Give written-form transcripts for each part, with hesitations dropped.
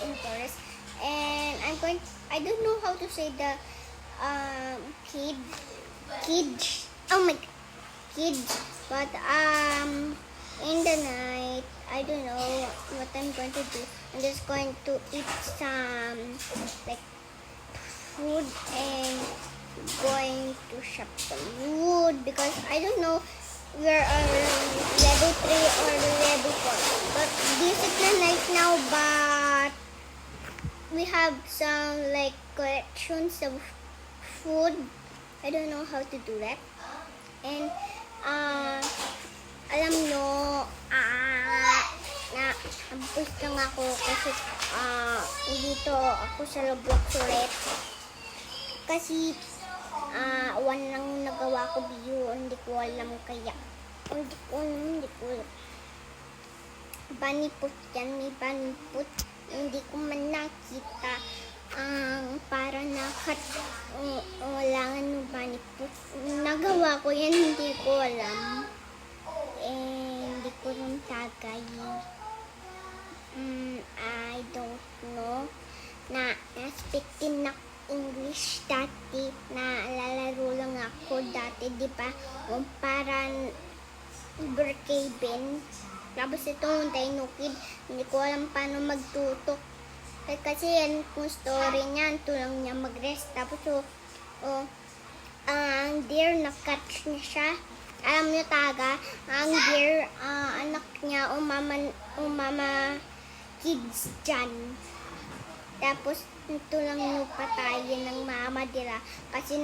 in forest, and I don't know how to say the kids. Oh my God, kids. But in the night, I don't know what I'm going to do. I'm just going to eat some like food and going to shop some wood because I don't know we're on level 3 or level 4. But this is the night now, but we have some like collections of food. I don't know how to do that. And alam nyo, na-boost lang ako kasi dito ako sa Roblox ulit. Kasi one lang nagawa ko video, hindi ko alam kaya. Hindi ko alam. Bunny foot yan, may bunny foot. Hindi ko man nakita para wala nga ng bunny foot. Nagawa ko yan, hindi ko alam. Hindi ko rin tagay. I don't know. Na-speak din na English dati. Nalalaro lang ako dati, di ba? Parang Brookhaven. Tapos itong Dino Kid, hindi ko alam paano magtutok. Kasi yan kung story niya, tulang niya mag-rest. Tapos ang deer, na-catch niya siya. Alam niyo taga, ang deer, anak niya, umama kids dyan. Tapos ito lang yung patayin ng mama nila kasi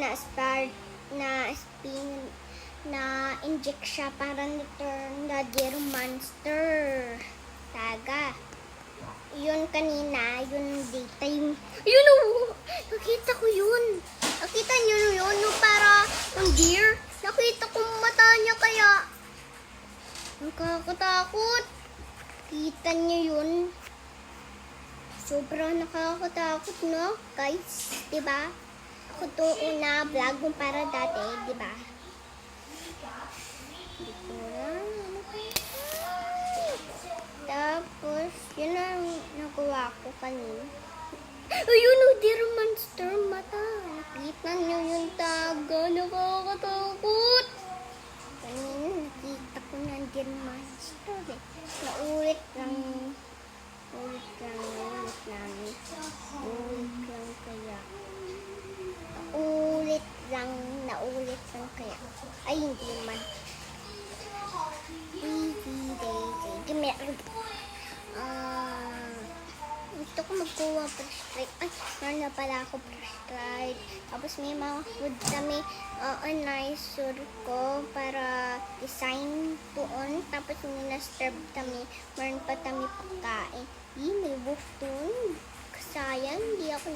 na-inject siya para na-turn the deer monster. Taga. Yun kanina, yun data, yun nakita ko yun. Nakita niyo yun, para yung deer. Nakita ko mata niya kaya. Nakakatakot. Kita niyo yun. Sobrang nakakatakot, no, guys? Diba? Ako to una vlog mo para dati, diba? Hindi ko lang. Tapos, yun ang nagawa ko kanina. Ayun, deer monster mata. Nakita niyo yung taga. Nakakatakot. Kanina, nakita ko na deer monster eh. Naulit lang kaya. Ay, hindi man. Gusto ko magkuha flashlight. Ay, meron na pala ako flashlight. Tapos may mga food kami on-ice ko para design doon. Tapos nina-serve kami. Meron pa kami pagkain. May wolf doon. Sayang, hindi ako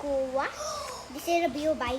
kuha. This is review by